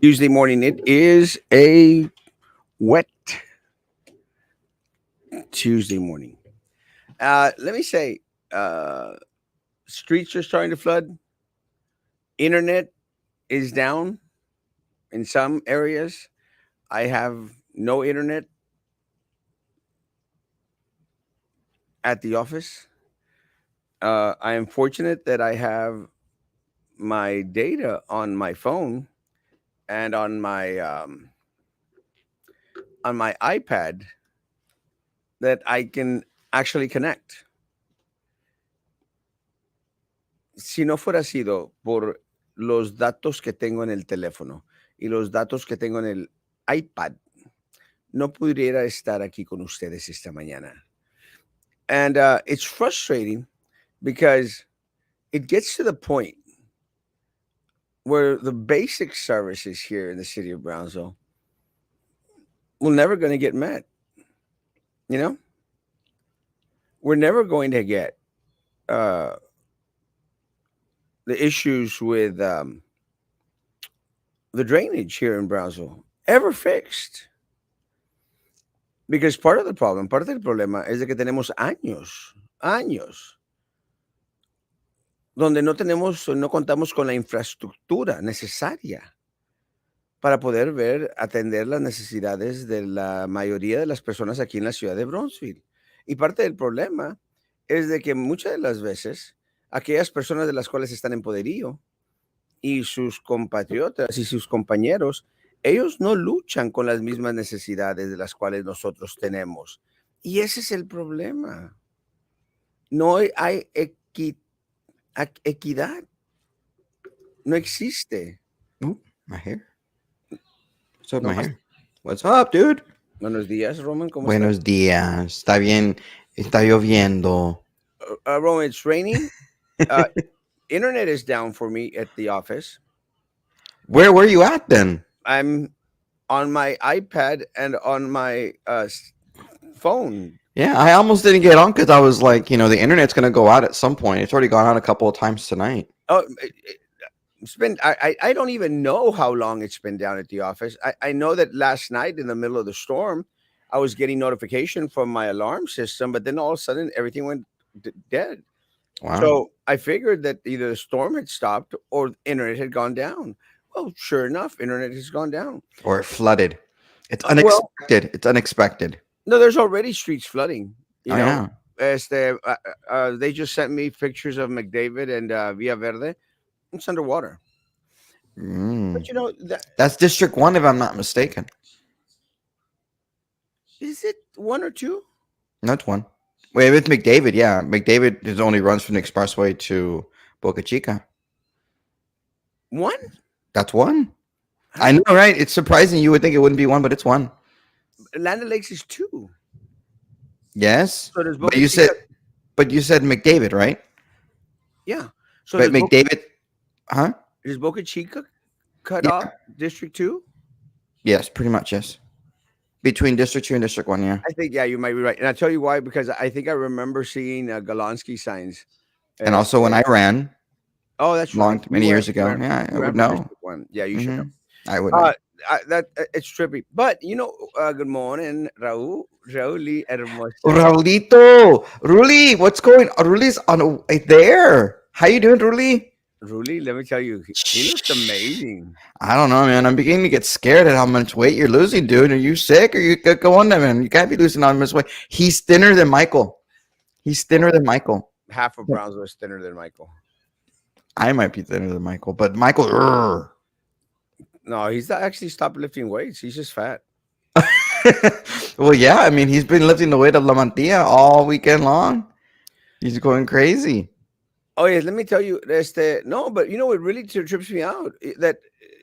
Tuesday morning. It is a wet Tuesday morning. Let me say, uh, streets are starting to flood. Internet is down in some areas. I have no internet at the office. I am fortunate that I have my data on my phone and on my iPad that I can actually connect. Si no fuera sido por los datos que tengo en el teléfono y los datos que tengo en el iPad, no pudiera estar aquí con ustedes esta mañana. And it's frustrating because it gets to the point where the basic services here in the city of Brownsville will never going to get met. You know, we're never going to get uh, the issues with the drainage here in Brownsville ever fixed. Because parte del problema es de que tenemos años, donde no contamos con la infraestructura necesaria para poder atender las necesidades de la mayoría de las personas aquí en la ciudad de Bronzeville. Y parte del problema es de que muchas de las veces aquellas personas de las cuales están en poderío y sus compatriotas y sus compañeros, ellos no luchan con las mismas necesidades de las cuales nosotros tenemos. Y ese es el problema. No hay equidad. No existe. Oh, my hair. What's up, No my más. hair? What's up, dude? Buenos días, Roman. ¿Cómo estás? Buenos días. Está bien. Está lloviendo. Roman, it's raining. Internet is down for me at the office. Where were you at then? I'm on my iPad and on my phone. Yeah, I almost didn't get on because I was like, the internet's going to go out at some point. It's already gone out a couple of times tonight. Oh, it's been. I don't even know how long it's been down at the office. I know that last night in the middle of the storm, I was getting notification from my alarm system, but then all of a sudden everything went dead. Wow. So I figured that either the storm had stopped or internet had gone down. Well, sure enough, internet has gone down. Or it flooded. It's Well, unexpected. It's unexpected. no, there's already streets flooding. Oh, yeah. They just sent me pictures of McDavid and Villa Verde. It's underwater. Mm. But That's District 1, if I'm not mistaken. is it one or two? No, it's 1. Wait, it's McDavid, yeah. McDavid is only runs from the expressway to Boca Chica. One? That's 1. I know, right? It's surprising. You would think it wouldn't be 1, but it's 1. Land Lakes is 2. Yes. So there's But Boca you Chica. you said McDavid, right? Yeah. So But does McDavid, huh? is Boca Chica cut Yeah. off District 2? Yes, pretty much, yes. Between District 2 and District 1, yeah. I think, yeah, you might be right. And I'll tell you why, because I think I remember seeing Galansky signs. And also when I ran Oh, that's right. many years ago, yeah, I would know. District 1. Yeah, you should know. I would know. It's trippy. But, good morning, Rauli Hermoso. Raulito, Ruli, what's going on? Ruli's on there. How you doing, Ruli? Ruli, let me tell you, he looks amazing. I don't know, man. I'm beginning to get scared at how much weight you're losing, dude. Are you sick? Or you could go on there, man? You can't be losing all this weight. He's thinner than Michael. Half of Brownsville is thinner than Michael. I might be thinner than Michael, but Michael. No, he's not actually stopped lifting weights. He's just fat. Well, yeah. I mean, he's been lifting the weight of La Mantilla all weekend long. He's going crazy. Oh, yeah. Let me tell you, no, but it really trips me out that,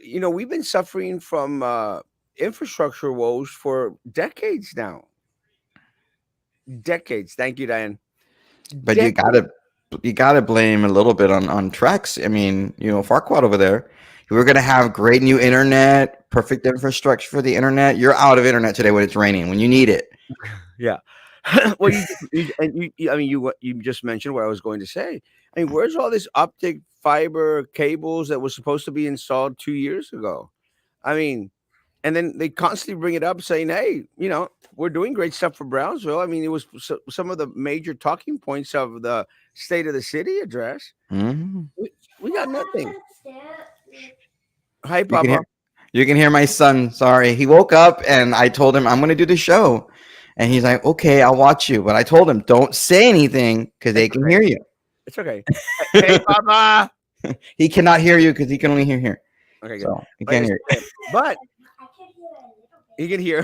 we've been suffering from infrastructure woes for decades now. Decades. Thank you, Diane. But you gotta blame a little bit on Trex. I mean, Farquaad over there. We're gonna have great new internet, perfect infrastructure for the internet. You're out of internet today when it's raining, when you need it. Yeah. Well, you just mentioned what I was going to say. I mean, where's all this optic fiber cables that was supposed to be installed 2 years ago? I mean, and then they constantly bring it up saying, "Hey, we're doing great stuff for Brownsville." I mean, it was some of the major talking points of the State of the City address. Mhm. We got nothing. Hi, You can Papa. hear you can hear my son. Sorry, he woke up and I told him I'm going to do the show, and he's like, "Okay, I'll watch you." But I told him don't say anything because It's they can okay. hear you. It's okay. Hey, Papa. He cannot hear you because he can only hear here, Okay, good. so he But can't it's hear. okay. But he can hear.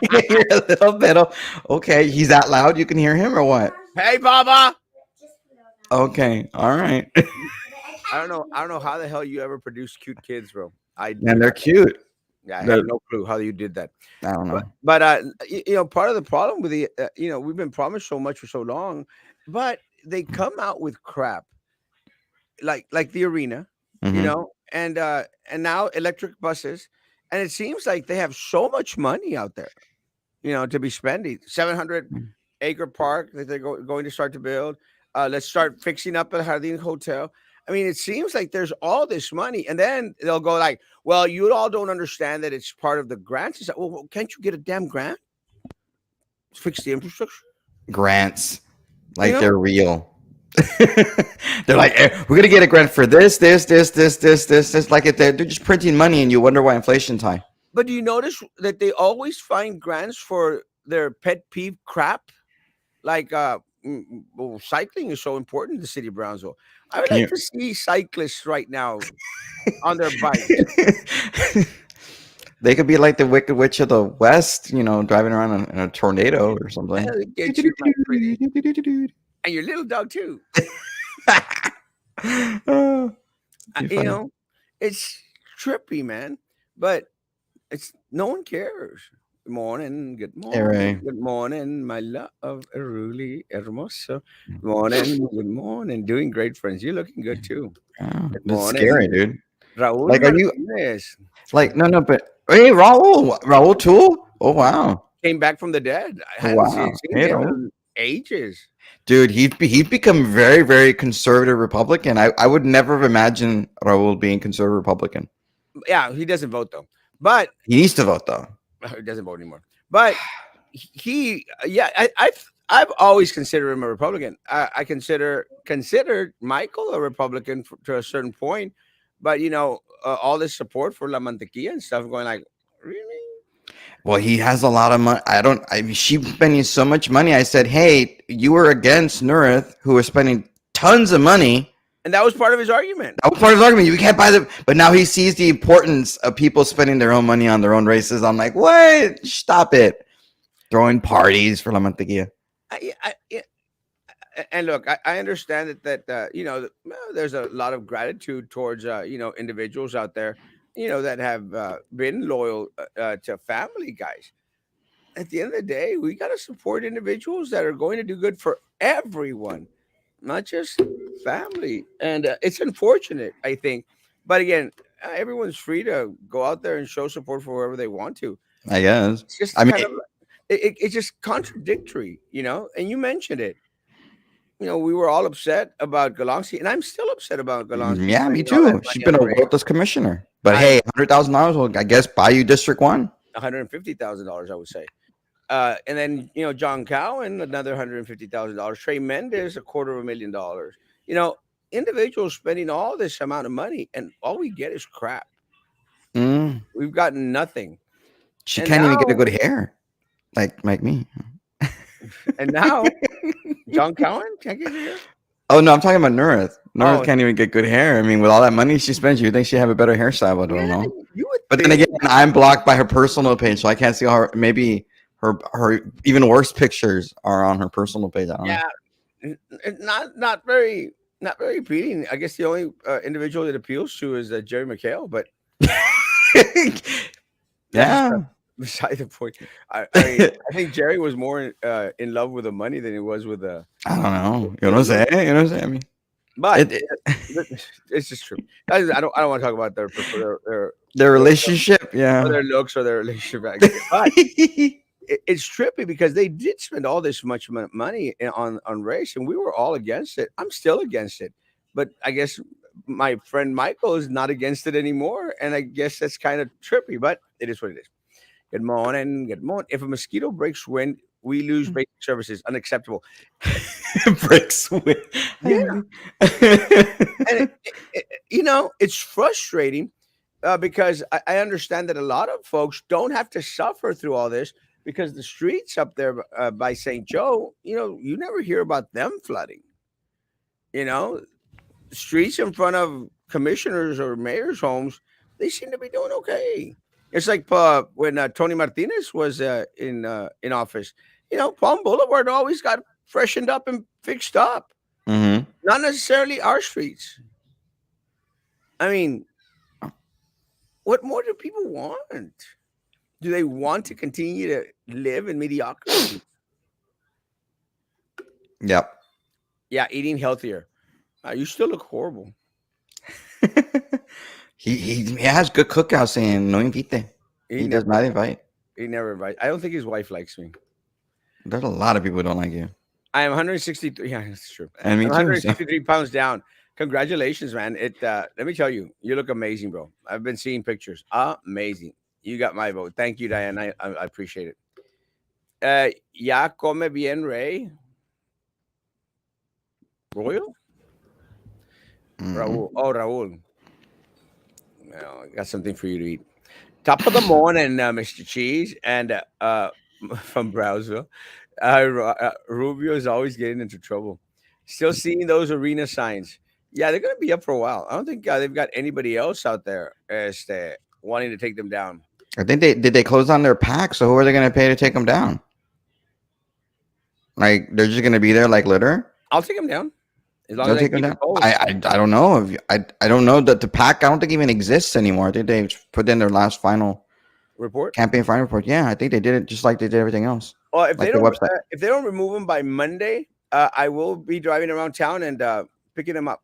You can hear a little bit. Okay, he's that loud. You can hear him or what? Hey, Papa. Okay, all right. I don't know how the hell you ever produced cute kids, bro. I do And they're not. cute. Yeah, I have They're, no clue how you did that. I don't But know. but part of the problem with the we've been promised so much for so long, but they come out with crap like the arena, Hmm. and now electric buses, and it seems like they have so much money out there, to be spending 700-acre park that they're going to start to build. Let's start fixing up a Jardín Hotel. I mean, it seems like there's all this money, and then they'll go like, "Well, you all don't understand that it's part of the grants." It's like, well, can't you get a damn grant to fix the infrastructure? Grants, You like know, they're real. They're like, we're gonna get a grant for this. Like they're just printing money, and you wonder why inflation's high. but do you notice that they always find grants for their pet peeve crap? Like, well, cycling is so important in the city of Brownsville. I would Can like you? to see cyclists right now on their bikes. They could be like the Wicked Witch of the West, driving around in a tornado or something. Hell, get you, my pretty, and your little dog too. Oh, I, too you funny. know, it's trippy, man. But it's no one cares. Hey, Ray. good morning, my love, Eruli Hermoso. Good morning. Doing great, friends. You're looking good too. Oh, Good that's scary, morning, dude. Raul Like, are you Martinez. like no, but hey, Raul too. Oh wow, Came back from the dead. I oh hadn't seen, wow. seen Hey, him Raul. in ages. Dude, he's become very, very conservative Republican. I would never have imagined Raul being conservative Republican. Yeah, he doesn't vote though, but He needs to vote though. he doesn't vote anymore. But yeah, I've always considered him a Republican. I considered Michael a Republican to a certain point, but all this support for La Mantequilla and stuff, going like, really? Well, he has a lot of money. I mean, she's spending so much money. I said, hey, you were against Nurith, who was spending tons of money. And that was part of his argument. That was part of his argument. You can't buy them. But now he sees the importance of people spending their own money on their own races. I'm like, what? Stop it. Throwing parties for La Mantequilla. Yeah, and look, I understand that there's a lot of gratitude towards individuals out there, that have been loyal to family guys. At the end of the day, we got to support individuals that are going to do good for everyone, not just family. And it's unfortunate, I think. But again, everyone's free to go out there and show support for whoever they want to. I guess. It's just I kind of, mean, it's just contradictory, and you mentioned it. We were all upset about Galaxy, and I'm still upset about Galaxy yeah, me spending all that too. She's money on been a a race. worthless commissioner. But I hey, $100,000 will, I guess, buy you District 1. $150,000, I would say. And then John Cowan, another $150,000. Trey Mendez, $250,000. You know, Individuals spending all this amount of money, and all we get is crap. Mm, We've gotten nothing. she And can't even get a now, good hair like me. and now, John Cowan can't get here. Oh no, I'm talking about Nurith. Nurith Oh, can't even get good hair. I mean, with all that money she spends, you think she'd have a better hairstyle, but I don't yeah, know. you would But then think. again, I'm blocked by her personal page, so I can't see her. Maybe her even worse pictures are on her personal page. I don't know. Yeah, not very appealing. I guess the only individual it appeals to is Jerry McHale, but that's Yeah. beside the point. I mean, I think Jerry was more in love with the money than he was with I don't know. You know the what I'm look. saying? You know what I'm saying? I mean, But it, it's just true. I don't want to talk about their their, relationship, or yeah. their looks or their relationship. But it's trippy because they did spend all this much money on race, and we were all against it. I'm still against it, but I guess my friend Michael is not against it anymore, and I guess that's kind of trippy, but it is what it is. Good morning, good morning. If a mosquito breaks wind, we lose basic services. Unacceptable. Breaks with. Yeah, and it's frustrating because I understand that a lot of folks don't have to suffer through all this because the streets up there by St. Joe, you never hear about them flooding. You know, streets in front of commissioners or mayors' homes, they seem to be doing okay. It's like when Tony Martinez was in office. Palm Boulevard always got freshened up and fixed up. Hmm. Not necessarily our streets. I mean, what more do people want? Do they want to continue to live in mediocrity? Yep. Yeah, eating healthier. You still look horrible. He has good cookouts and no invite. He He does never not invite. he never invites. I don't think his wife likes me. There's a lot of people who don't like you, I am 163. Yeah, that's true. and me I'm too. So 163 pounds down. Congratulations, man. Let me tell you, you look amazing, bro. I've been seeing pictures. Amazing. You got my vote. Thank you, Diane. I appreciate it. Ya come bien, Ray. Royal? mm. Raul. Oh, Raul. Well, I got something for you to eat. Top of the morning, Mr. Cheese, and from Brownsville. Rubio is always getting into trouble. Still seeing those arena signs. Yeah, they're going to be up for a while. I don't think they've got anybody else out there wanting to take them down. I think they close on their pack. So who are they going to pay to take them down? Like they're just going to be there like litter. I'll take them down as long They'll as I take them keep it down. post. I don't know if I don't know that the pack I don't think even exists anymore. I think they put in their last final Report. campaign final report. Yeah, I think they did it just like they did everything else, Well, if they like the don't website. if they don't remove them by Monday, I will be driving around town and picking them up.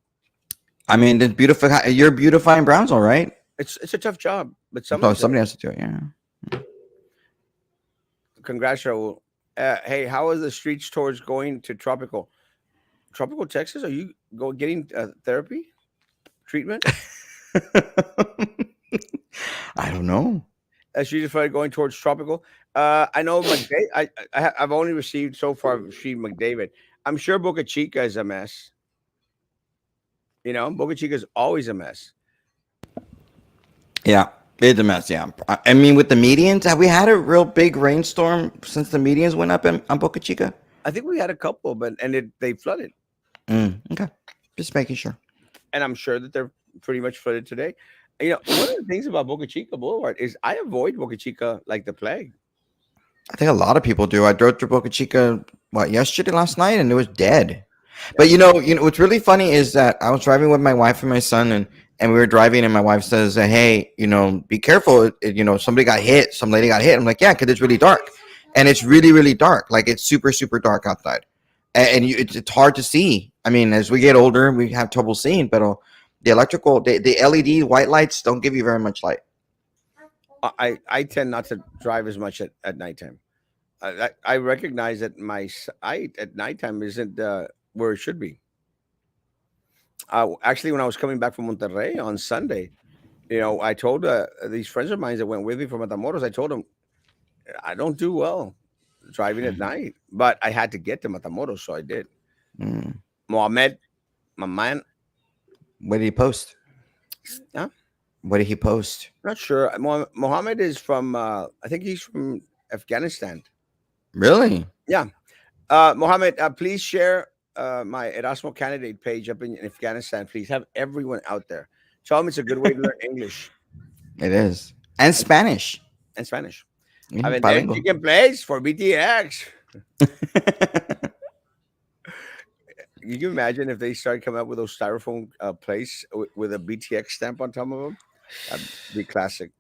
I mean, it's beautiful. You're beautifying Brownsville, right? It's a tough job, but So somebody's somebody has to do it. Yeah. congrats, Raul. Hey, how are the streets towards going to tropical Texas? Are you getting therapy treatment? I don't know. Streets are going towards tropical. I know McDavid. I've only received so far. I've received McDavid. I'm sure Boca Chica is a mess. Boca Chica is always a mess. Yeah, it's a mess. Yeah, I mean, with the medians, have we had a real big rainstorm since the medians went up on Boca Chica? I think we had a couple, they flooded, Okay, just making sure. and I'm sure that they're pretty much flooded today. One of the things about Boca Chica Boulevard is I avoid Boca Chica like the plague. I think a lot of people do. I drove through Boca Chica yesterday, last night, and it was dead. But Yeah. what's really funny is that I was driving with my wife and my son, and we were driving, and my wife says, "Hey, be careful. Somebody got hit. Some lady got hit." I'm like, "Yeah, because it's really dark, and it's really, really dark. Like it's super, super dark outside, and it's hard to see. I mean, as we get older, we have trouble seeing, but the LED white lights don't give you very much light." I tend not to drive as much at nighttime. I recognize that my sight at nighttime isn't where it should be. Actually, when I was coming back from Monterrey on Sunday, I told these friends of mine that went with me from Matamoros, I told them I don't do well driving at night, but I had to get to Matamoros, so I did. Mm. Mohamed, my man, What did he post? huh? What did he post? Not sure. Mohammed is from, I think he's from Afghanistan. Really? Yeah. Mohammed, please share my Erasmo candidate page up in Afghanistan. Please have everyone out there. Tell them it's a good way to learn English It is, and Spanish. and Spanish. Mhm, Having 10 bilingual. chicken plates for BTX. Can you imagine if they started coming up with those styrofoam plates with a BTX stamp on top of them? That'd be classic.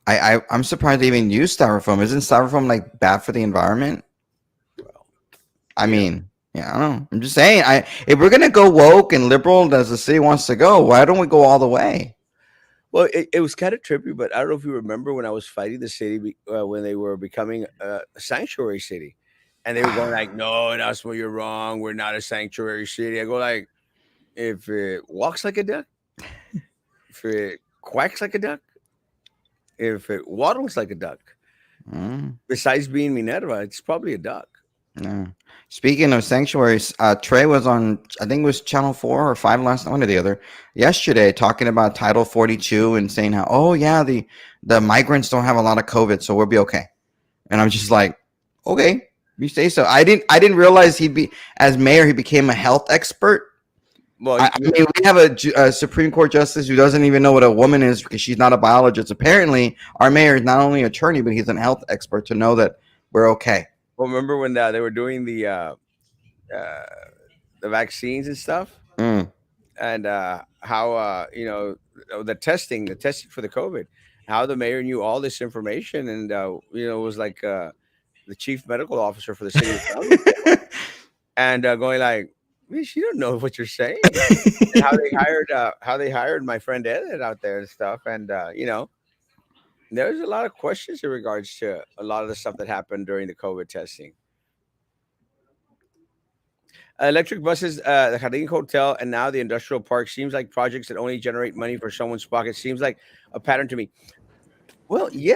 I'm surprised they even use styrofoam. Isn't styrofoam like bad for the environment? Well, I you know. mean, yeah, I don't know. I'm just saying. If we're gonna go woke and liberal as the city wants to go, why don't we go all the way? Well, it was kind of trippy, but I don't know if you remember when I was fighting the city when they were becoming a sanctuary city, and they were going like, "No, that's where you're wrong. We're not a sanctuary city." I go like, "If it walks like a duck, If it quacks like a duck, if it waddles like a duck, Mm, besides being Minerva, it's probably a duck. no. Speaking of sanctuaries, Trey was on, I think it was Channel 4 or 5 last night, one or the other, yesterday, talking about Title 42 and saying how, oh, yeah, the migrants don't have a lot of COVID, so we'll be okay. And I'm just like, okay, you say so. I didn't realize he'd be, as mayor, he became a health expert. Well, I mean, we have a Supreme Court justice who doesn't even know what a woman is because she's not a biologist. Apparently, our mayor is not only an attorney, but he's an health expert to know that we're okay. well, remember when they were doing uh, the vaccines and stuff, Mm. and how the testing for the COVID, how the mayor knew all this information, and was like the chief medical officer for the city of Brownsville, and going like, "Miss, you don't know what you're saying," and how they hired my friend Ed out there and stuff, and there's a lot of questions in regards to a lot of the stuff that happened during the COVID testing. Electric buses, the Jardín Hotel, and now the industrial park seems like projects that only generate money for someone's pocket. Seems like a pattern to me. Well, yeah,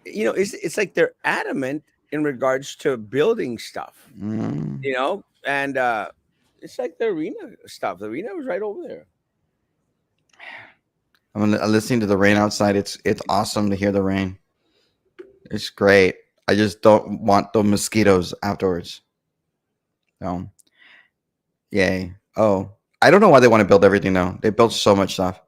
it's like they're adamant in regards to building stuff, Mm. and it's like the arena stuff. The arena was right over there. I'm listening to the rain outside. It's awesome to hear the rain. It's great. I just don't want the mosquitoes afterwards. So, yay. Oh, I don't know why they want to build everything though. They built so much stuff.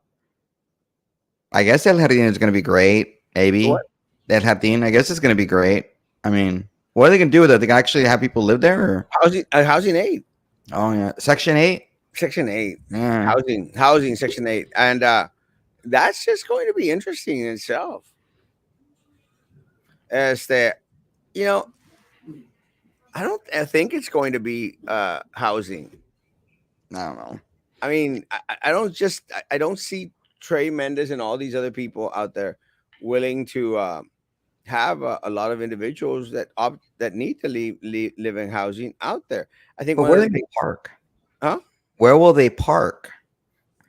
I guess El Jardín is going to be great. What Maybe El Jardín. I guess it's going to be great. I mean, what are they going to do with it? They can actually have people live there? Or? housing aid, Oh yeah, Section 8. Section 8, Yeah. housing Section 8, and that's just going to be interesting in itself. As the you know, I think it's going to be housing. I don't know. I mean, I don't see Trey Mendez and all these other people out there willing to have a lot of individuals that need to live in housing out there. I think But one where of are the they going things, to park? huh? Where will they park?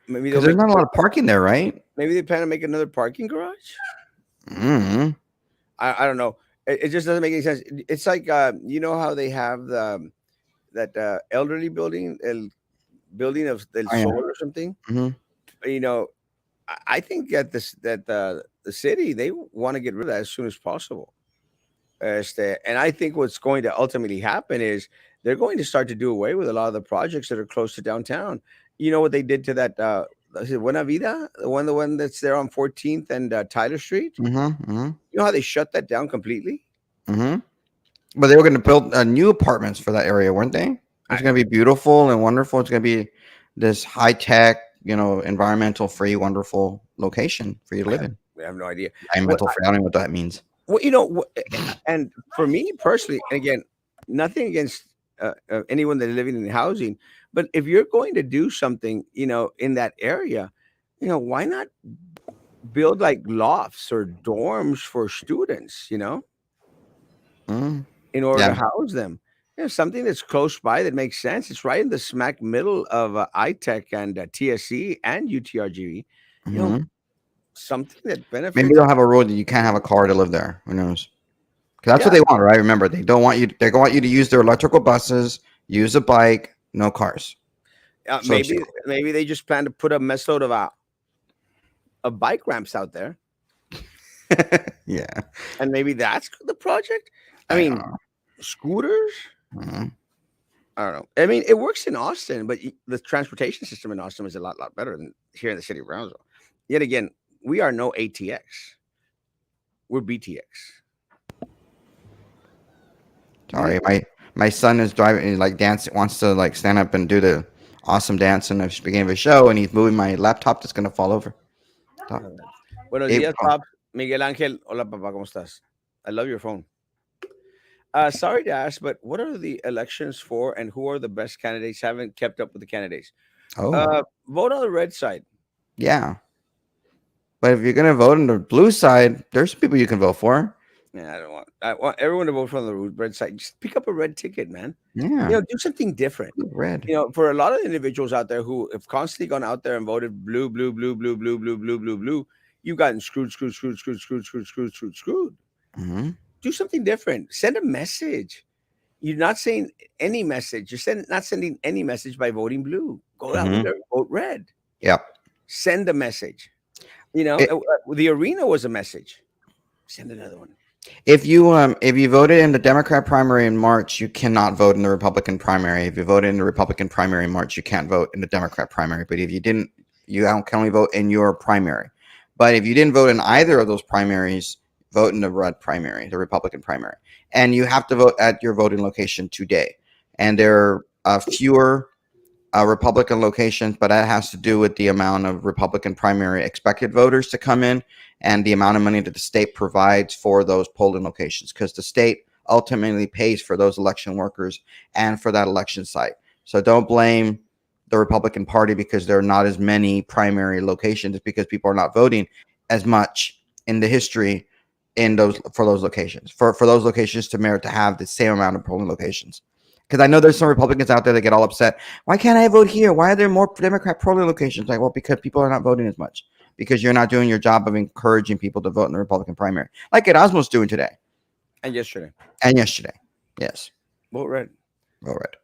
Maybe they'll Because there's make not a lot of parking there, right? maybe they plan to make another parking garage. Mm. I don't know. It just doesn't make any sense. It's like how they have that elderly building, building of El Oh yeah. Sol or something. Hmm. You know, I think that the city they want to get rid of that as soon as possible. And I think what's going to ultimately happen is they're going to start to do away with a lot of the projects that are close to downtown. You know what they did to that? Is it Buena Vida, the one that's there on 14th and Tyler Street. Hmm. Hmm. You know how they shut that down completely? Hmm. But they were going to build new apartments for that area, weren't they? It's I, going to be beautiful and wonderful. It's going to be this high tech, environmental free, wonderful location for you to I live have in. I have no idea. What Environmental free. I don't know what that means. Well, and for me personally, and again, nothing against anyone that's living in housing, but if you're going to do something, in that area, why not build like lofts or dorms for students, Mm. in order Yeah. to house them? Something that's close by that makes sense. It's right in the smack middle of iTech and TSC and UTRGV. You know, Hmm. something that Maybe benefits. they'll have a rule that you can't have a car to live there. Who knows? Because that's what Yeah, they want, right? Remember, they don't want you. They want you to use their electrical buses, use a bike, no cars. maybe Socially. maybe they just plan to put a mess load of bike ramps out there, Yeah. and maybe that's the project. I I don't mean, know. scooters. Mhm. I don't know. I mean, it works in Austin, but the transportation system in Austin is a lot better than here in the city of Brownsville. Yet again, we are no ATX. We're BTX. Sorry, my son is driving. He's like dance wants to like stand up and do the awesome dance in the beginning of a show, and he's moving my laptop that's gonna fall over. Stop. Buenos It, días, Pop. Miguel Ángel. Hola, papá. ¿Cómo estás? I love your phone. Sorry to ask, but what are the elections for, and who are the best candidates? Haven't kept up with the candidates. oh Vote on the red side. yeah, but if you're gonna vote on the blue side, there's people you can vote for. Yeah, I want everyone to vote from the red side. Just pick up a red ticket, man. Yeah, Do something different. red. For a lot of individuals out there who have constantly gone out there and voted blue, blue, blue, blue, blue, blue, blue, blue, blue, you've gotten screwed, screwed, screwed, screwed, screwed, screwed, screwed, screwed, screwed. Hmm. Do something different. Send a message. You're not saying any message. Not sending any message by voting blue. Go out Hmm. there, vote red. Yep. Send a message. It, The arena was a message. Send another one. if you voted in the Democrat primary in March, you cannot vote in the Republican primary. If you voted in the Republican primary in March, you can't vote in the Democrat primary. But if you didn't, you can only vote in your primary. But if you didn't vote in either of those primaries, vote in the red primary, the Republican primary, and you have to vote at your voting location today. And there are fewer Republican locations, but that has to do with the amount of Republican primary expected voters to come in and the amount of money that the state provides for those polling locations, because the state ultimately pays for those election workers and for that election site. So don't blame the Republican Party because there are not as many primary locations. It's because people are not voting as much in the history in those for those locations for those locations to merit to have the same amount of polling locations. Because I know there's some Republicans out there that get all upset. Why can't I vote here? Why are there more Democrat polling locations? Like, well, because people are not voting as much. Because you're not doing your job of encouraging people to vote in the Republican primary, like Erasmo's doing today And yesterday, and yesterday. Yes, vote red. vote red.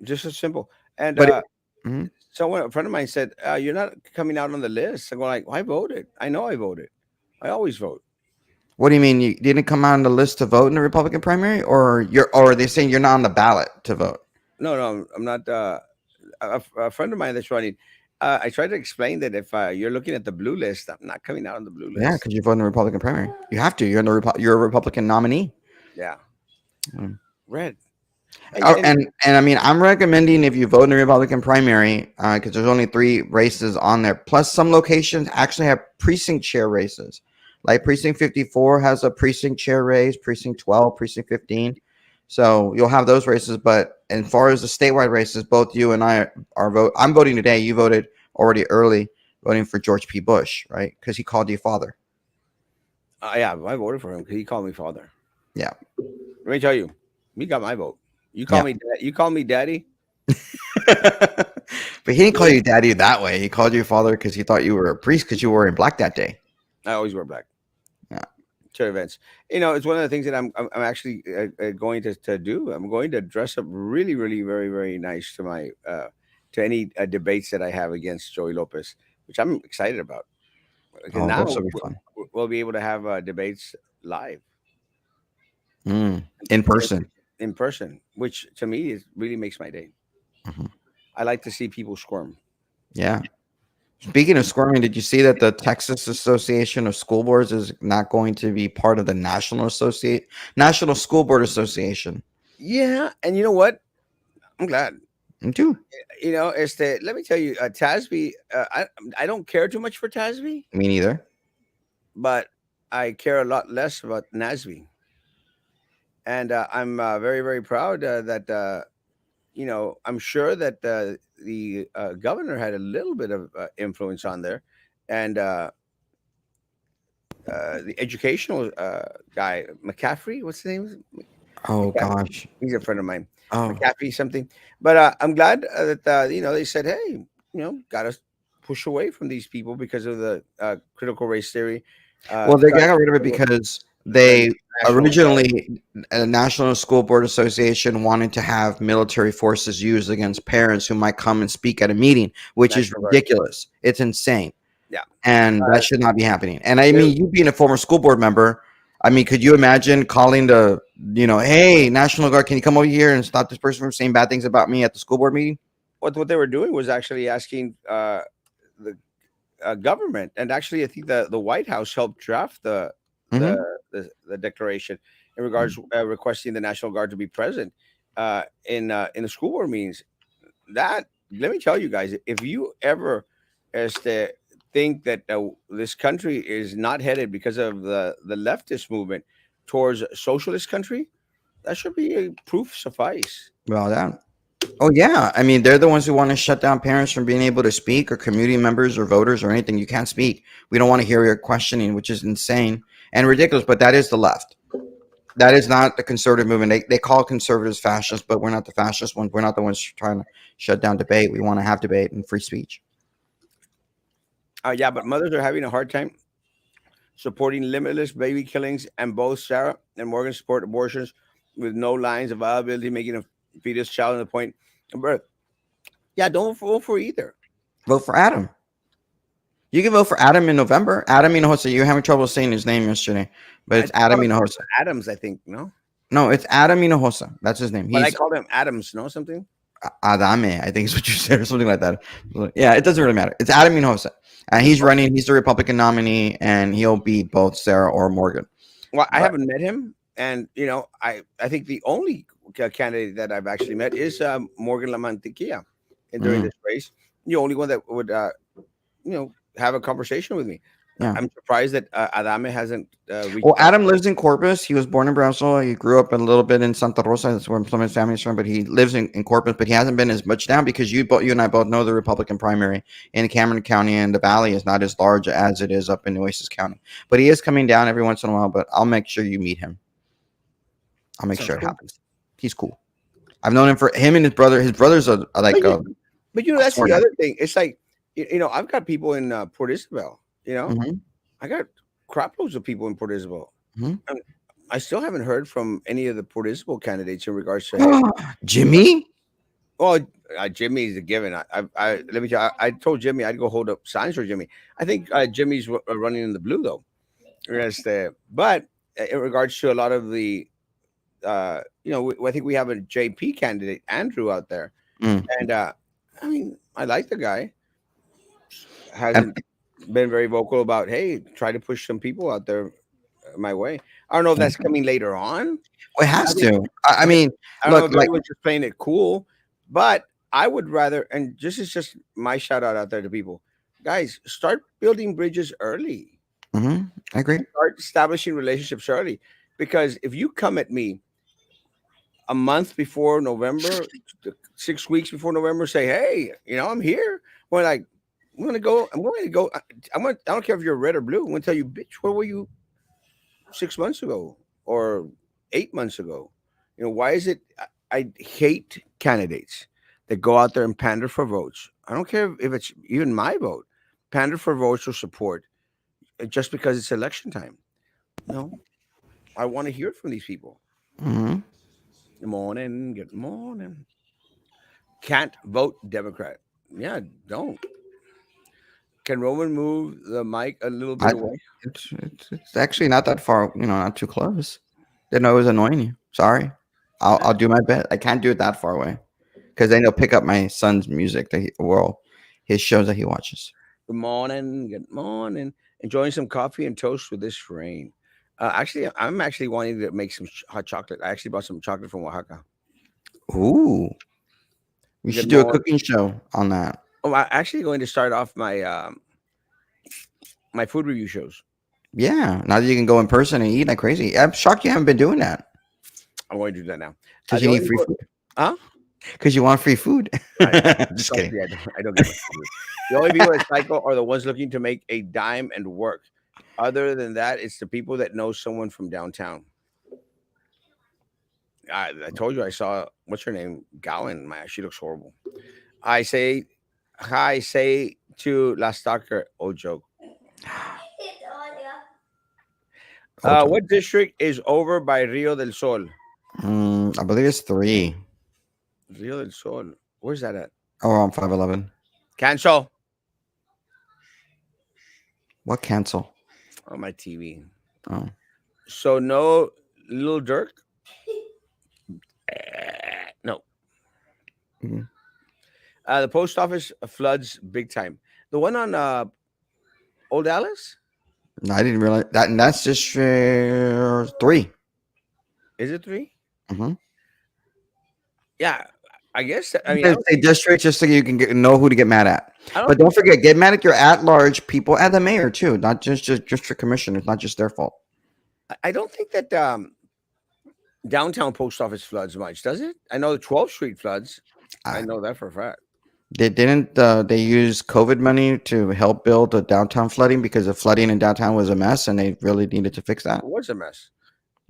Just as simple. And But mhm. someone, a friend of mine said, "You're not coming out on the list." I go like, well, "I voted. I know I voted. I always vote." What do you mean you didn't come on the list to vote in the Republican primary, or are they saying you're not on the ballot to vote? No, no, I'm not. A friend of mine that's running. I tried to explain that if you're looking at the blue list, I'm not coming out on the blue Yeah, list. because you vote in the Republican primary. You have to. You're in the you're a Republican nominee. Yeah, Mm. red. Oh, And and I mean, I'm recommending if you vote in the Republican primary, because there's only 3 races on there. Plus, some locations actually have precinct chair races. Like precinct 54 has a precinct chair race, precinct 12, precinct 15. So you'll have those races. But as far as the statewide races, both you and I are vote. I'm voting today. You voted already early, voting for George P. Bush, right? Because he called you father. yeah, I voted for him because he called me father. Yeah, Let me tell you, he got my vote. yeah. You call me daddy. But he didn't call you daddy that way. He called you father because he thought you were a priest because you were in black that day. I always wear black. Yeah. To events. It's one of the things that I'm actually going to do. I'm going to dress up really, really, very, very nice to my to any debates that I have against Joey Lopez, which I'm excited about because Oh, now those will be fun. we'll be able to have debates live In in, person. in person, which to me really makes my day. Mhm. I like to see people squirm. Yeah. Speaking of squirming, did you see that the Texas Association of School Boards is not going to be part of the National School Board Association? Yeah, and you know what? I'm glad. Me too. Let me tell you, Tasby. I don't care too much for Tasby, Me neither. but I care a lot less about Nasby. And I'm very, very proud that I'm sure that the governor had a little bit of influence on there, and the educational guy McCaffrey, what's his name? Oh McCaffrey. gosh. He's a friend of mine, Oh McCaffrey something. But I'm glad that they said, hey, got to push away from these people because of the critical race theory. well, they Trying got rid of it to because the they National Guard, originally a National School Board Association wanted to have military forces used against parents who might come and speak at a meeting, which is National Guard. ridiculous. It's insane. Yeah. And that should not be happening. And I There- mean, you being a former school board member, I mean, could you imagine calling the, hey, National Guard, can you come over here and stop this person from saying bad things about me at the school board meeting? what they were doing was actually asking the government, and actually, I think the White House helped draft Hmm. the declaration in regards requesting the National Guard to be present in the school board meetings. That let me tell you guys, if you ever think that this country is not headed because of the leftist movement towards a socialist country, that should be a proof suffice. Well, that. Oh yeah, I mean, they're the ones who want to shut down parents from being able to speak, or community members, or voters, or anything. You can't speak. We don't want to hear your questioning, which is insane and ridiculous. But that is the left. That is not the conservative movement. They call conservatives fascists, but we're not the fascist ones. We're not the ones trying to shut down debate. We want to have debate and free speech. Yeah, but mothers are having a hard time supporting limitless baby killings, and both Sarah and Morgan support abortions with no lines of viability, making a fetus child in the point of birth. Yeah, don't vote for either. Vote for Adam. You can vote for Adam in November. Adam Hinojosa. You're having trouble saying his name yesterday, but I it's Adam thought it was Hinojosa. Adams, I think, no? No, it's Adam Hinojosa. That's his name. But I He's called him Adams, no something? Adame, I think is what you said, or something like that. Yeah, it doesn't really matter. It's Adam Hinojosa. And he's running. He's the Republican nominee, and he'll beat both Sarah or Morgan. Well, I But haven't met him, and I think the only candidate that I've actually met is Morgan Lamantiquia, and during mm, this race, the only one that would have a conversation with me. yeah. I'm surprised that Adame hasn't reached Well, out. Adam lives in Corpus. He was born in Brownsville. He grew up a little bit in Santa Rosa. That's where some of his family's from. But he lives in Corpus. But he hasn't been as much down because you and I both know the Republican primary in Cameron County and the Valley is not as large as it is up in Nueces County. But he is coming down every once in a while. But I'll make sure you meet him. I'll make Sounds sure it cool. happens. He's cool. I've known him for him and his brother. His brother's a like But a that's smart the guy. other thing. It's like I've got people in Port Isabel. Hmm. I got crap loads of people in Port Isabel. Hmm. And I still haven't heard from any of the Port Isabel candidates in regards to hey, Jimmy. well, Jimmy's a given. Let me tell you, I told Jimmy I'd go hold up signs for Jimmy. I think Jimmy's running in the blue though. But in regards to a lot of the, I think we have a JP candidate, Andrew, out there, Mm. and I mean, I like the guy. And Hasn't been very vocal about hey, try to push some people out there my way. I don't know if that's coming later on. it I has think to. I I think mean, I don't know look, if like, everyone's just playing it cool, but I would rather, and this is just my shout out there to people, guys, start building bridges early, mhm, I agree. start establishing relationships early, because if you come at me a month before November, 6 weeks before November, say, hey, I'm here. We're like, I'm gonna go. I'm going to go. I don't care if you're red or blue. I'm gonna tell you, bitch, where were you 6 months ago or 8 months ago? Why is it? I hate candidates that go out there and pander for votes. I don't care if it's even my vote. Pander for votes or support just because it's election time. No, I want to hear from these people. Mhm. Good morning. Good morning. Can't vote Democrat. Yeah, don't. Can Roman move the mic a little bit I away? it's actually not that far, not too close. Didn't know it was annoying you. Sorry. I'll do my best. I can't do it that far away because then he'll pick up my son's music his shows that he watches. Good morning. Good morning. Enjoying some coffee and toast with this rain. Actually, I'm actually wanting to make some hot chocolate. I actually bought some chocolate from Oaxaca. Ooh, we Good should do a morning. cooking show on that. Oh, I'm actually going to start off my food review shows. Yeah, now that you can go in person and eat like crazy. I'm shocked you haven't been doing that I'm going to do that now. because The you only need free people, food. huh? Because you want free food. I Just don't. kidding. Yeah, I don't get much food. The only people that cycle are the ones looking to make a dime and work. Other than that, it's the people that know someone from downtown. I told you I saw what's her name, Gowan. She looks horrible. I say hi. Say to La Stalker. Oh, joke. Ocho. What district is over by Rio del Sol? I believe it's 3. Rio del Sol. Where's that at? Oh, on 511. Cancel What cancel? on my TV. Oh. So no Little Dirk. No. Mhm. The post office floods big time. The one on Old Alice. No, I didn't realize that. And that's just 3. Is it 3? Mm-hmm. Yeah, I guess. I You mean, can say district just so you can know who to get mad at. I don't But think don't forget, get mad at your at-large people and the mayor too, not just district commissioners. Not just their fault. I don't think that downtown post office floods much, does it? I know the 12th Street floods. I Uh, know that for a fact. they didn't. They use COVID money to help build the downtown flooding because the flooding in downtown was a mess, and they really needed to fix It that. was a mess.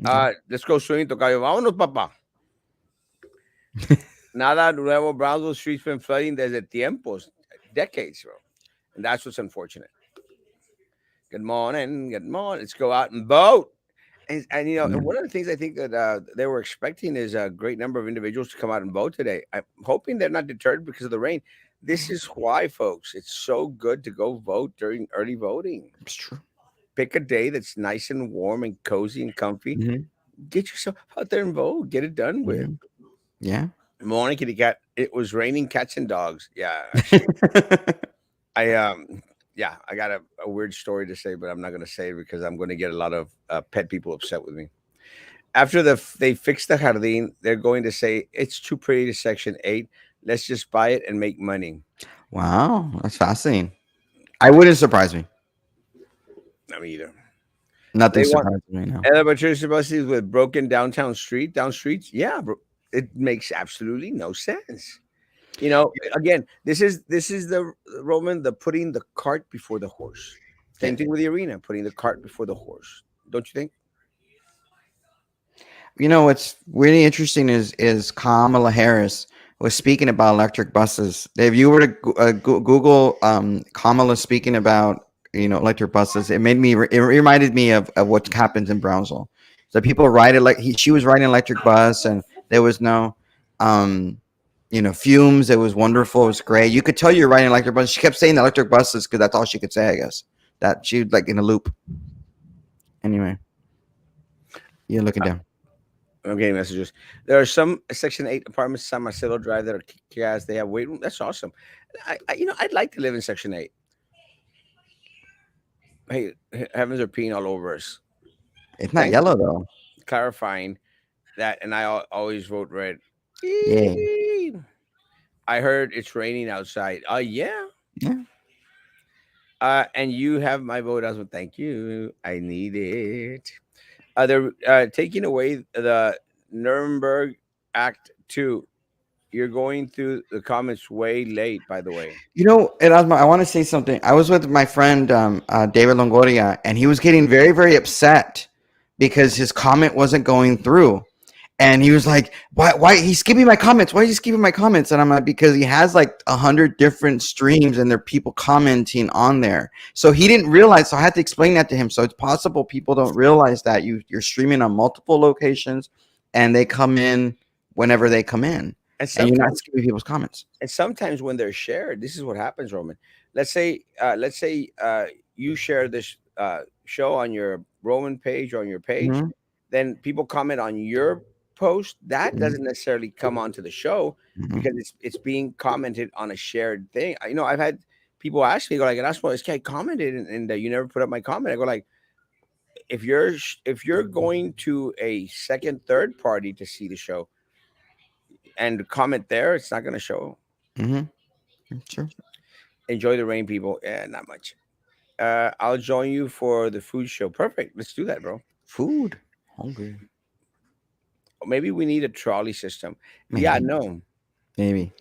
Okay. Let's go swimming, tocayo. Vámonos, papá. Nada nuevo. Brownsville Street's been flooding desde tiempos, decades, bro. And that's what's unfortunate. Good morning. Good morning. Let's go out and vote. And and Mm. one of the things I think that they were expecting is a great number of individuals to come out and vote today. I'm hoping they're not deterred because of the rain. This is why, folks, it's so good to go vote during early voting. It's true. Pick a day that's nice and warm and cozy and comfy. Hmm. Get yourself out there and vote. Get it done with. Hmm. Yeah. Morning, kitty cat. It was raining cats and dogs. Yeah, actually, I yeah, I got a weird story to say, but I'm not going to say it because I'm going to get a lot of pet people upset with me. After they fix the jardín, they're going to say it's too pretty to Section 8. Let's just buy it and make money. Wow, that's fascinating. I wouldn't surprise me. I mean, either. Nothing They want surprises me now. elevator buses with broken down streets. Yeah, bro, it makes absolutely no sense. Again, this is the Roman, the putting the cart before the horse. Yeah. Same thing with the arena, putting the cart before the horse. Don't you think? What's really interesting is Kamala Harris was speaking about electric buses. If you were to Google Kamala speaking about electric buses, it reminded me of what happens in Brownsville. So people ride it like she was riding an electric bus, and there was no fumes. It was wonderful. It was great. You could tell you're riding an electric bus. She kept saying electric buses because that's all she could say. I guess that she was like in a loop. Anyway, you're looking down. I'm getting messages. There are some Section 8 apartments San Marcelo Drive that are kick-ass. They have weight room. That's awesome. I'd like to live in Section 8. Hey, heavens are peeing all over us. It's not Thanks yellow for though. clarifying that. And I always vote red. Yeah. Eee. I heard it's raining outside. Yeah. Yeah. And you have my vote as well. Thank you. I need it. They're taking away the Nuremberg Act 2. You're going through the comments way late, by the way. Erasmo, I want to say something. I was with my friend David Longoria, and he was getting very, very upset because his comment wasn't going through. And he was like, "Why? He's skipping my comments. Why is he skipping my comments?" And I'm like, "Because he has like 100 different streams, and there are people commenting on there. So he didn't realize. So I had to explain that to him. So it's possible people don't realize that you're streaming on multiple locations, and they come in whenever they come in, And and you're not sometimes skipping people's comments." and sometimes when they're shared, this is what happens, Roman. Let's say you share this show on your Roman page or on your page, Hmm. then people comment on your post. That Hmm. doesn't necessarily come onto the show Hmm. because it's being commented on a shared thing. I've had people ask me, go like, "That's why this guy commented, and you never put up my comment." I go like, if you're going to a second, third party to see the show and comment there, it's not going to show. Hmm. Sure. Enjoy the rain, people. Yeah, not much. I'll join you for the food show. Perfect. Let's do that, bro. Food. Hungry. Maybe we need a trolley system. Yeah, Maybe. no. Maybe.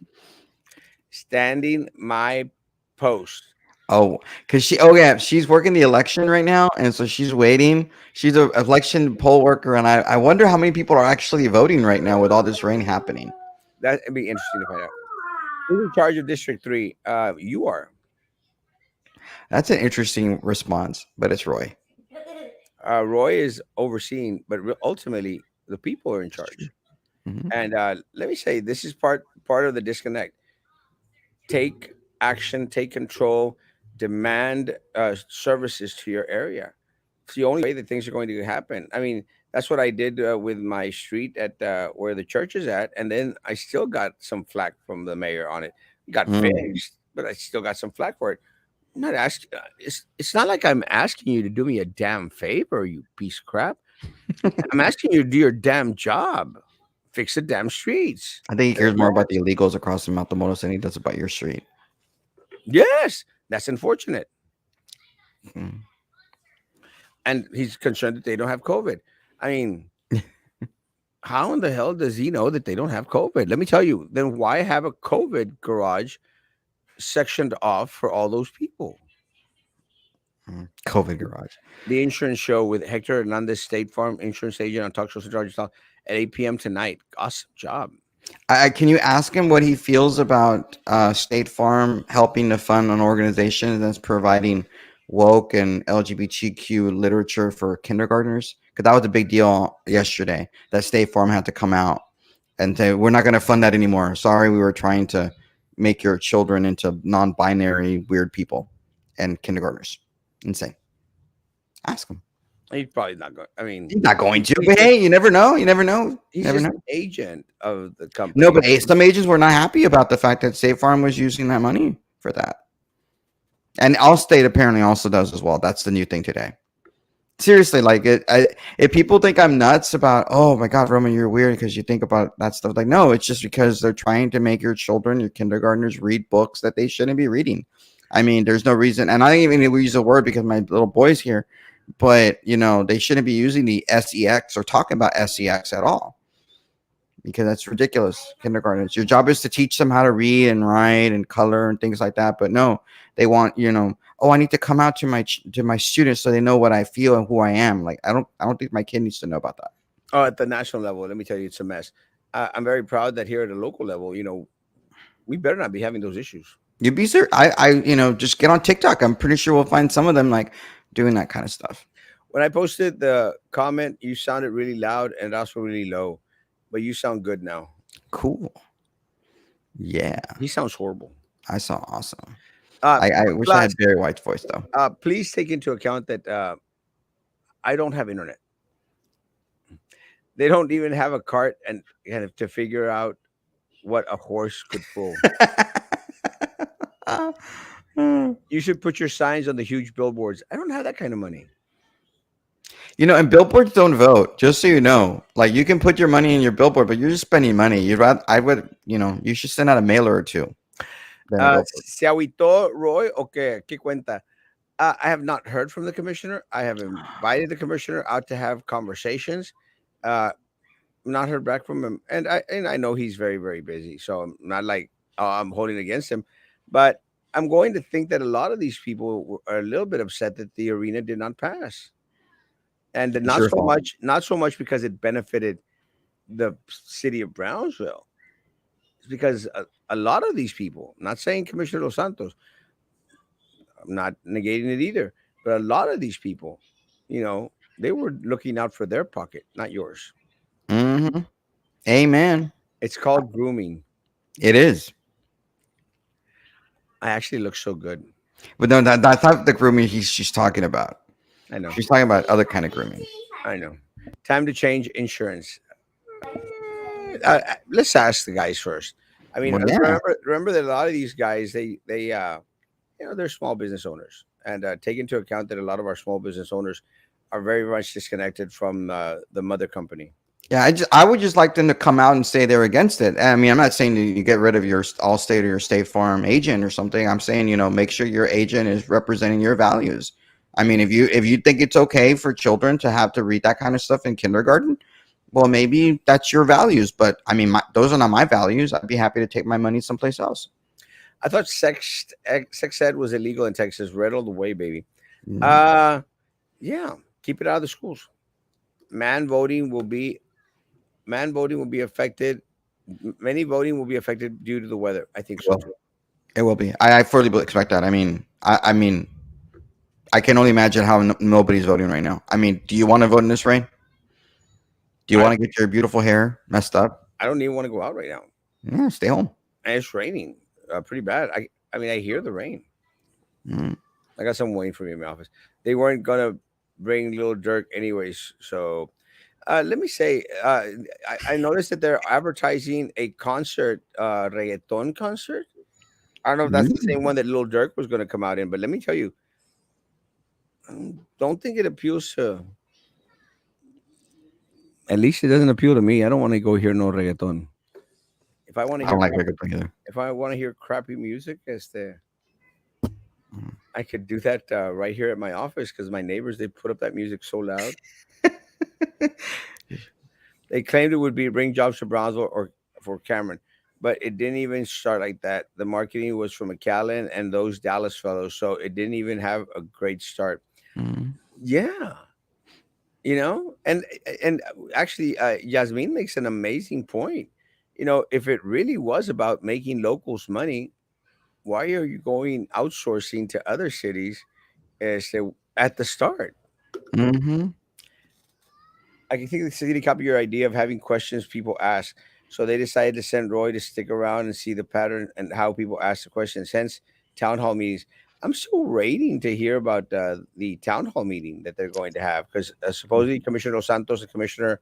Standing my post. Oh, because yeah, she's working the election right now, and so she's waiting. She's a election poll worker, and I wonder how many people are actually voting right now with all this rain happening. That'd be interesting to find out. Who's in charge of District 3? You are. That's an interesting response, but it's Roy. Roy is overseeing, but ultimately the people are in It's true. charge. Hmm. And let me say, this is part of the disconnect. Take action, take control, demand services to your area. It's the only way that things are going to happen. I mean, that's what I did with my street at where the church is at, and then I still got some flack from the mayor on it. Got Mm. fixed, but I still got some flack for it. I'm not asking. It's not like I'm asking you to do me a damn favor, you piece of crap. I'm asking you to do your damn job, fix the damn streets. I think he That's cares what more I'm about the asking. illegals across the Matamoros than he does about your street. Yes, that's unfortunate. Mm. And he's concerned that they don't have COVID. I mean, how in the hell does he know that they don't have COVID? Let me tell you, then why have a COVID garage sectioned off for all those people? COVID garage. The insurance show with Hector Hernandez, State Farm insurance agent on Talk Show Central at 8 p.m. tonight. Awesome job. Can you ask him what he feels about State Farm helping to fund an organization that's providing woke and LGBTQ literature for kindergartners? Because that was a big deal yesterday that State Farm had to come out and say, we're not going to fund that anymore. Sorry, we were trying to make your children into non binary weird people and kindergartners. Insane. Ask him. He's probably not going. I mean, He's not going to, he's but just hey, you never know. You never know. he's Never just know. an agent of the No, company. but some agents were not happy about the fact that State Farm was using that money for that. And Allstate apparently also does as well. That's the new thing today. Seriously, like if people think I'm nuts about, oh my God, Roman, you're weird because you think about that stuff. Like, no, it's just because they're trying to make your children, your kindergartners, read books that they shouldn't be reading. I mean, there's no reason, and I don't even use the word because my little boy's here, but they shouldn't be using the sex or talking about sex at all because that's ridiculous. Kindergartners, your job is to teach them how to read and write and color and things like that. But no, they want oh, I need to come out to my students so they know what I feel and who I am. Like I don't think my kid needs to know about that. Oh, at the national level, let me tell you, it's a mess. I'm very proud that here at the local level, we better not be having those issues. You'd be sir. Just get on TikTok. I'm pretty sure we'll find some of them like doing that kind of stuff. When I posted the comment, you sounded really loud and also really low, but you sound good now. Cool. Yeah, He sounds horrible. I saw awesome. Uh, I wish I had plus, Barry White's voice though. please take into account that I don't have internet. They don't even have a cart and kind of to figure out what a horse could pull. You should put your signs on the huge billboards. I don't have that kind of money. And billboards don't vote. Just so you know, like you can put your money in your billboard, but you're just spending money. I would, you should send out a mailer or two. Than a billboard. Se agüitó Roy o qué cuenta? I have not heard from the commissioner. I have invited the commissioner out to have conversations. Not heard back from him, and I know he's very very busy. So I'm not like I'm holding against him, but I'm going to think that a lot of these people are a little bit upset that the arena did not pass, and It's your fault. not so much because it benefited the city of Brownsville. It's because a lot of these people, I'm not saying Commissioner Los Santos, I'm not negating it either, but a lot of these people, they were looking out for their pocket, not yours. Mm-hmm. Amen. It's called grooming. It is. I actually look so good. But no, that's not the grooming she's talking about. I know. She's talking about other kind of grooming. I know. Time to change insurance. Let's ask the guys first. I mean, Well, yeah. remember that a lot of these guys, they're small business owners, and take into account that a lot of our small business owners are very much disconnected from the mother company. Yeah, I would just like them to come out and say they're against it. I mean, I'm not saying you get rid of your Allstate or your State Farm agent or something. I'm saying, make sure your agent is representing your values. I mean, if you think it's okay for children to have to read that kind of stuff in kindergarten, well, maybe that's your values. But I mean, those are not my values. I'd be happy to take my money someplace else. I thought sex ed was illegal in Texas. Red all the way, baby. Mm. Yeah, keep it out of the schools. Man voting will be affected. Many voting will be affected due to the weather. I think so Well, too. it will be. I fully expect that. I mean, I can only imagine how nobody's voting right now. I mean, do you want to vote in this rain? Do you I, want to get your beautiful hair messed up? I don't even want to go out right now. Yeah, stay home. And it's raining pretty bad. I mean, I hear the rain. Mm. I got someone waiting for me in my office. They weren't gonna bring Little Dirk anyways. So let me say, I noticed that they're advertising a concert, reggaeton concert. I don't know if that's the same Mm. one that Little Dirk was going to come out in, but let me tell you, don't think it appeals to. At least it doesn't appeal to me. I don't want to go hear no reggaeton. If I want to I hear, don't like reggaeton either. if I want to hear crappy music, Mm. I could do that right here at my office because my neighbors they put up that music so loud. They claimed it would bring jobs to Brownsville or for Cameron, but it didn't even start like that. The marketing was from McAllen and those Dallas fellows, so it didn't even have a great start. Mhm. Yeah, and actually, Yasmin makes an amazing point. If it really was about making locals money, why are you going outsourcing to other cities at the start? Mhm. I can think the city copied your idea of having questions people ask. So they decided to send Roy to stick around and see the pattern and how people ask the questions. Hence, town hall meetings. I'm still waiting to hear about the town hall meeting that they're going to have because supposedly Commissioner Los Santos and Commissioner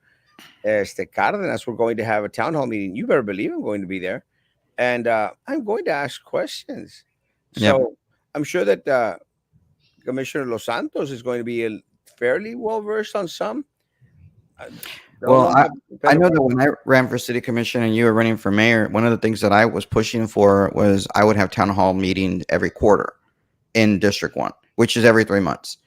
Cardenas were going to have a town hall meeting. You better believe I'm going to be there, and I'm going to ask questions. Yep. So I'm sure that Commissioner Los Santos is going to be fairly well versed on some. I don't Well, know about the I know Pedro. that when I ran for city commission and you were running for mayor, one of the things that I was pushing for was I would have town hall meetings every quarter in District 1, which is every 3 months.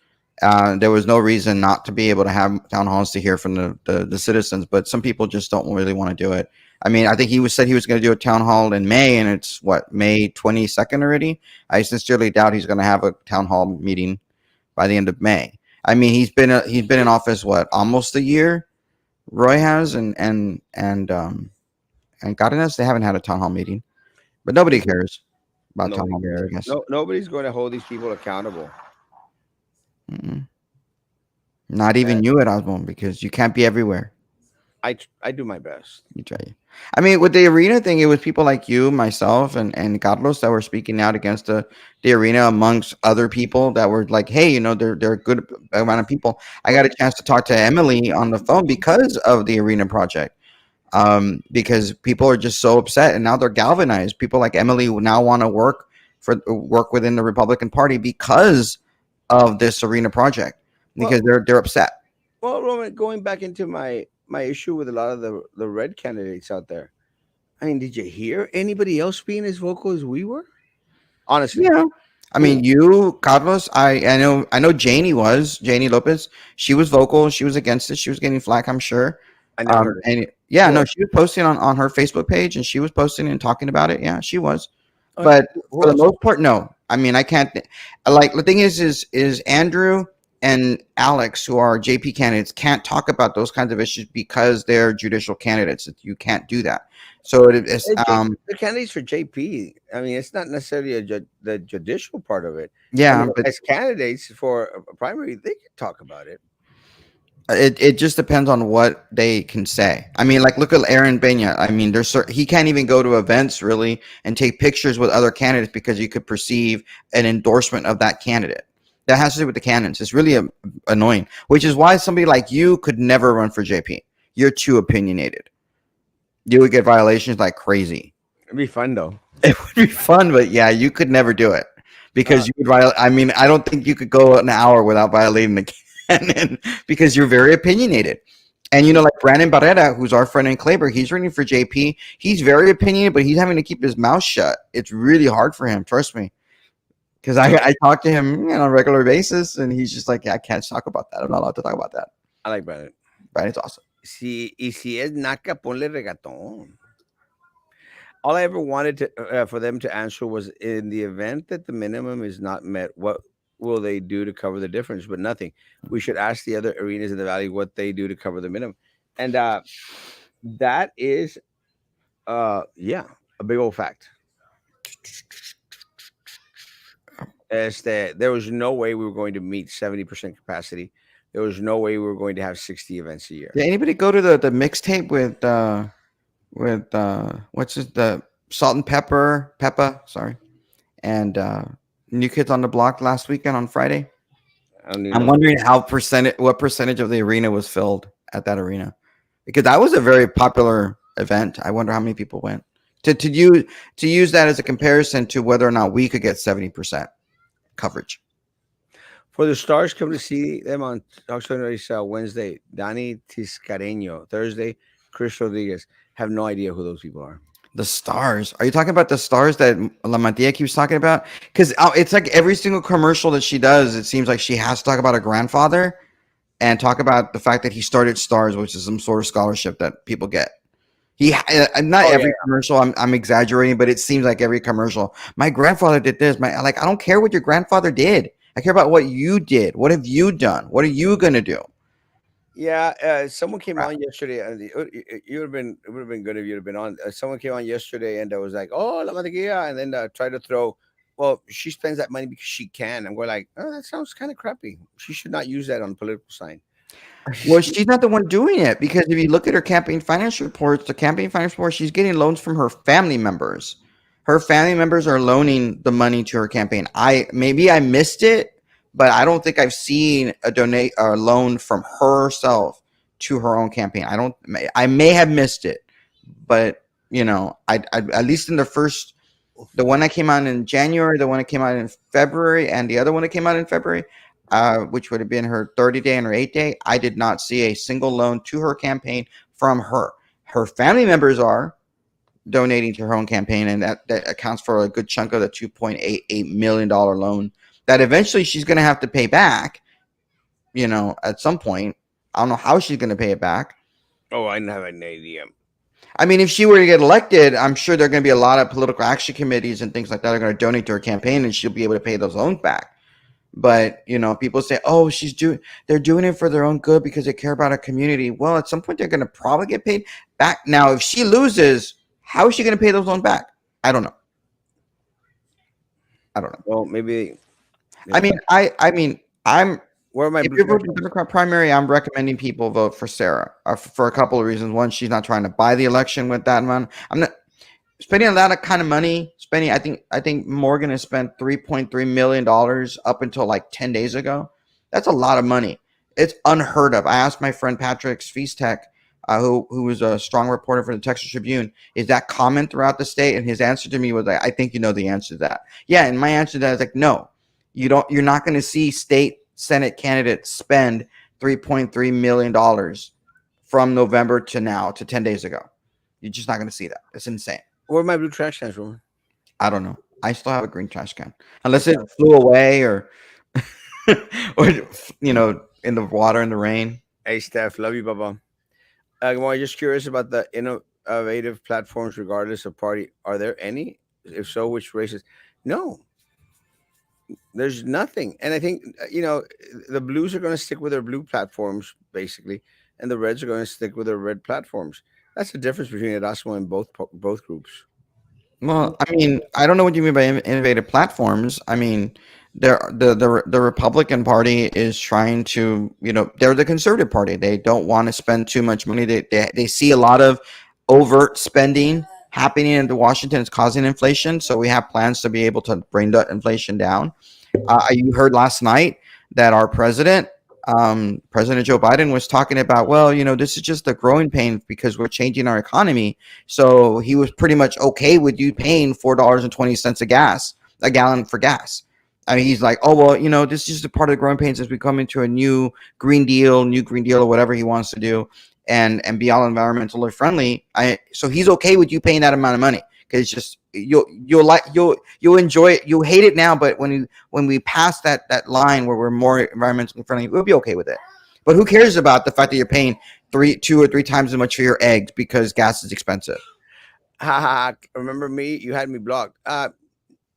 There was no reason not to be able to have town halls to hear from the citizens, but some people just don't really want to do it. I mean, I think said he was going to do a town hall in May, and it's what, May 22nd already. I sincerely doubt he's going to have a town hall meeting by the end of May. I mean, he's been in office what, almost a year. Roy has, and Cardenas, they haven't had a town hall meeting, but nobody cares about town Nobody hall meetings, I cares. guess. No, nobody's going to hold these people accountable. Mm-mm. Not Uh, even you at Osborne, because you can't be everywhere. I do my best. You try. I mean, with the arena thing, it was people like you, myself, and Carlos that were speaking out against the arena, amongst other people that were like, "Hey, they're a good amount of people." I got a chance to talk to Emily on the phone because of the arena project. Because people are just so upset, and now they're galvanized. People like Emily now want to work within the Republican Party because of this arena project, Well, because they're upset. Roman, going back into my issue with a lot of the red candidates out there. I mean, did you hear anybody else being as vocal as we were? Honestly, Yeah. I who? mean, you, Carlos, I know Janie Lopez. She was vocal. She was against it. She was getting flack, I'm sure. I never heard it. And yeah, Who no, else? she was posting on her Facebook page, and she was posting and talking about it. Yeah, she was. Okay, But who for the else? most part, no. I mean, I can't. Like, the thing is Andrew and Alex, who are JP candidates, can't talk about those kinds of issues because they're judicial candidates. You can't do that. So it's The candidates for JP. I mean, it's not necessarily the judicial part of it. I yeah, mean, but as candidates for a primary, they can talk about it. it just depends on what they can say. I mean, like, look at Aaron Benya. I mean, he can't even go to events really and take pictures with other candidates because you could perceive an endorsement of that candidate. That has to do with the candidates. It's really annoying, which is why somebody like you could never run for JP. You're too opinionated. You would get violations like crazy. It'd be fun though. It would be fun, but yeah, you could never do it Uh, because you would violate. I mean, I don't think you could go an hour without violating the canon because you're very opinionated. And like Brandon Barrera, who's our friend in Claver, he's running for JP. He's very opinionated, but he's having to keep his mouth shut. It's really hard for him, trust me. Because I talk to him on a regular basis, and he's just like, yeah, I can't talk about that. I'm not allowed to talk about that. I like Brandon. Brandon's awesome. Si es naca, ponle regatón. All I ever wanted for them to answer was in the event that the minimum is not met, what will they do to cover the difference? But nothing. We should ask the other arenas in the valley what they do to cover the minimum, and that is, yeah, a big old fact. Is that there was no way we were going to meet 70% capacity. There was no way we were going to have 60 events a year. Did anybody go to the mixtape with what's the Salt and Peppa, sorry, and New Kids on the Block last weekend on Friday? I don't even I'm know. wondering what percentage of the arena was filled at that arena, because that was a very popular event. I wonder how many people went to use that as a comparison to whether or not we could get 70% coverage. For the Stars, come to see them on Oxford Wednesday. Danny Tiscareño. Thursday, Chris Rodriguez. Have no idea who those people are. The Stars. Are you talking about the Stars that La Matia keeps talking about? Because it's like every single commercial that she does, it seems like she has to talk about her grandfather and talk about the fact that he started Stars, which is some sort of scholarship that people get. Not Oh, yeah, every commercial. I'm exaggerating, but it seems like every commercial. My grandfather did this. My like I don't care what your grandfather did. I care about what you did. What have you done? What are you gonna do? yeah. Someone came Right. on yesterday, and you would have been it would have been good if you'd have been on. Someone came on yesterday, and I was like, "Oh, la mantequilla," and then tried to throw. Well, she spends that money because she can. I'm going like, oh, that sounds kind of crappy. She should not use that on the political sign. Well, she's not the one doing it because if you look at her campaign finance reports, the campaign finance report, she's getting loans from her family members. Her family members are loaning the money to her campaign. I maybe I missed it, but I don't think I've seen a donate or loan from herself to her own campaign. I may have missed it, but I at least in the one that came out in January, the one that came out in February, and the other one that came out in February, which would have been her 30 day and her 8 day, I did not see a single loan to her campaign from her. Her family members are donating to her own campaign, and that accounts for a good chunk of the $2.88 million loan that eventually she's going to have to pay back, at some point. I don't know how she's going to pay it back. Oh, I didn't have an idea. I mean, if she were to get elected, I'm sure there are going to be a lot of political action committees and things like that are going to donate to her campaign, and she'll be able to pay those loans back. But people say, "Oh, they're doing it for their own good because they care about a community." Well, at some point, they're going to probably get paid back. Now, if she loses, how is she going to pay those loans back? I don't know. I don't know. Well, maybe. I mean, I'm Where are my if blue you're trash voting cans? Democrat primary, I'm recommending people vote for Sarah for a couple of reasons. One, she's not trying to buy the election with that amount. I'm not spending a lot of kind of money. I think Morgan has spent $3.3 million up until like 10 days ago. That's a lot of money. It's unheard of. I asked my friend Patrick Sviestek, who was a strong reporter for the Texas Tribune, is that common throughout the state? And his answer to me was like, I think you know the answer to that. Yeah, and my answer to that is like, no, you don't. You're not going to see state Senate candidates spend $3.3 million from November to now to 10 days ago. You're just not going to see that. It's insane. Where are my blue trash cans, Roman? I don't know. I still have a green trash can, I unless it found. flew away or or in the water in the rain. Hey, Steph, love you, Baba. Well, just curious about the innovative platforms, regardless of party. Are there any? If so, which races? No, there's nothing. And I think the Blues are going to stick with their blue platforms basically, and the Reds are going to stick with their red platforms. That's the difference between Erasmo and both groups. Well, I mean, I don't know what you mean by innovative platforms. I mean, the Republican Party is trying to, they're the conservative party. They don't want to spend too much money. They see a lot of overt spending happening in Washington. It's causing inflation. So we have plans to be able to bring that inflation down. You heard last night that our President Joe Biden, was talking about, well, this is just a growing pain because we're changing our economy. So he was pretty much okay with you paying $4.20 a gallon for gas. I mean, he's like, oh, well, this is just a part of the growing pains as we come into a new Green Deal, or whatever he wants to do, and be all environmentally friendly. So he's okay with you paying that amount of money because it's just you'll enjoy it. You'll hate it now, but when we pass that line where we're more environmentally friendly, we'll be okay with it. But who cares about the fact that you're paying 2 or 3 times as much for your eggs because gas is expensive? Ha ha! Remember me? You had me blocked.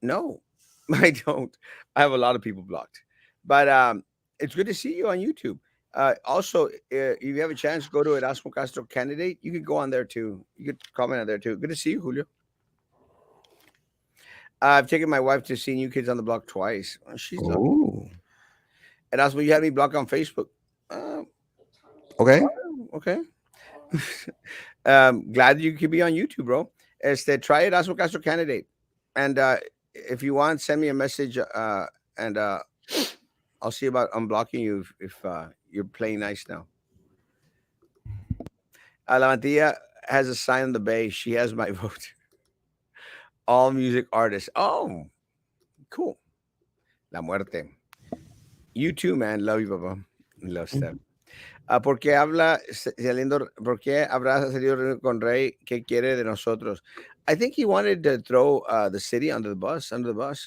No, I don't. I have a lot of people blocked, but it's good to see you on YouTube. Also, if you have a chance, go to Erasmo Castro candidate. You could go on there too. You could comment on there too. Good to see you, Julio. I've taken my wife to see New Kids on the Block twice. She's lucky. Oh, Erasmo, you had me blocked on Facebook. Uh, okay. okay. Glad you could be on YouTube, bro. Try Erasmo Castro candidate, and if you want, send me a message, and I'll see about unblocking you if you're playing nice now. La Mantilla has a sign on the bay. She has my vote. All music artists. Oh, cool. La Muerte. You too, man. Love you, Papa. Love Steph. ¿Por qué habla saliendo? ¿Por qué habrá salido con Rey? ¿Qué quiere de nosotros? I think he wanted to throw the city under the bus,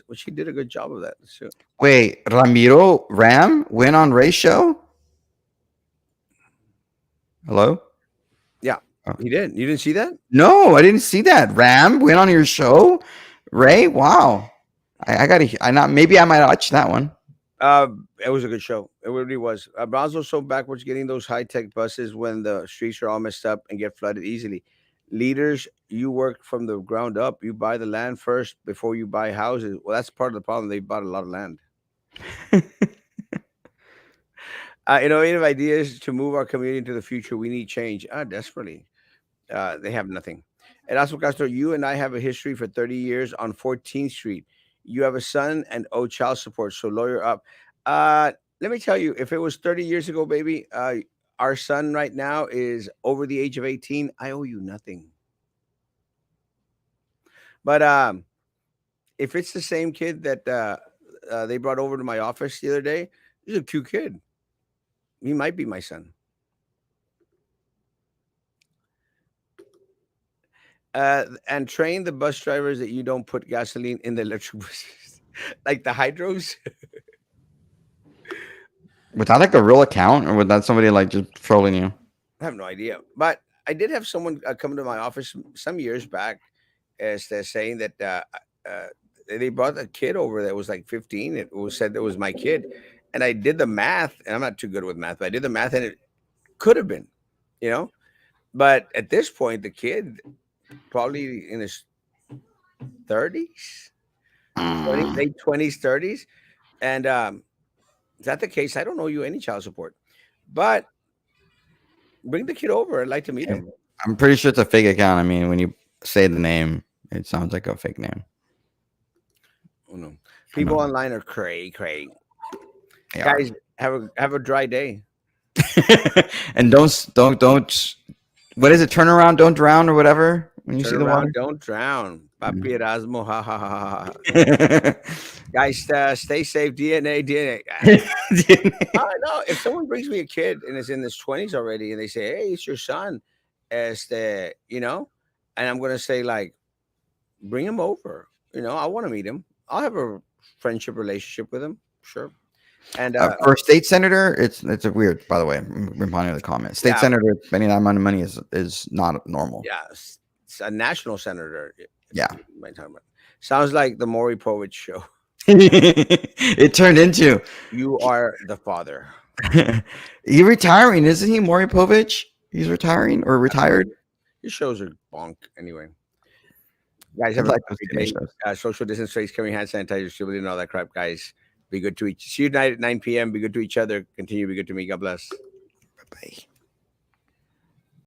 which he did a good job of that. So, Wait, Ramiro Ram went on Ray's show? Hello? yeah. Oh. He did. You didn't see that? No, I didn't see that. Ram went on your show, Ray. Wow. I gotta. I not. Maybe I might watch that one. It was a good show. It really was. Bronzo's so backwards getting those high tech buses when the streets are all messed up and get flooded easily. Leaders, you work from the ground up. You buy the land first before you buy houses. Well, that's part of the problem. They bought a lot of land. Innovative ideas to move our community into the future. We need change. Desperately. They have nothing. Erasmo Castro, you and I have a history for 30 years on 14th Street. You have a son and owe child support, so lawyer up. Let me tell you, if it was 30 years ago, baby, our son right now is over the age of 18. I owe you nothing. But if it's the same kid that they brought over to my office the other day, he's a cute kid. He might be my son. And train the bus drivers that you don't put gasoline in the electric buses, like the hydros. Was that like a real account, or was that somebody like just trolling you? I have no idea, but I did have someone come to my office some years back, as they're saying that uh, they brought a kid over that was like 15. It was said that was my kid, and I did the math, and I'm not too good with math, but I did the math, and it could have been, you know. But at this point, the kid probably in his 30s, 20, Mm, late 20s, 30s, and is that the case? I don't owe you any child support, but bring the kid over. I'd like to meet okay. him. I'm pretty sure it's a fake account. I mean, when you say the name, it sounds like a fake name. Oh no, I people know online are cray. they are. Guys, have a dry day. And don't. What is it? Turn around, don't drown, or whatever. When you Turn see the around, water. don't drown. Mm. Papi Erasmo, ha ha ha ha. Ha. Guys, stay safe. DNA. I know if someone brings me a kid and is in his 20s already, and they say, "Hey, it's your son," and I'm gonna say like, bring him over. I want to meet him. I'll have a friendship relationship with him. Sure. And For a state senator, it's a weird. By the way, replying to the comment, state yeah, senator spending that amount of money is not normal. yeah, it's a national senator. Yeah, My talking about. Sounds like the Maury Povich show. it turned into You are the father. he retiring, isn't he? Maury Povich, he's retiring or retired. Your shows are bonk anyway. Guys, I have a like those great kind of day. shows. Social distance, face carrying hand sanitizer, shielding, and all that crap, guys. Be good to each. See you tonight at 9 p.m. Be good to each other. Continue to be good to me. God bless. Bye.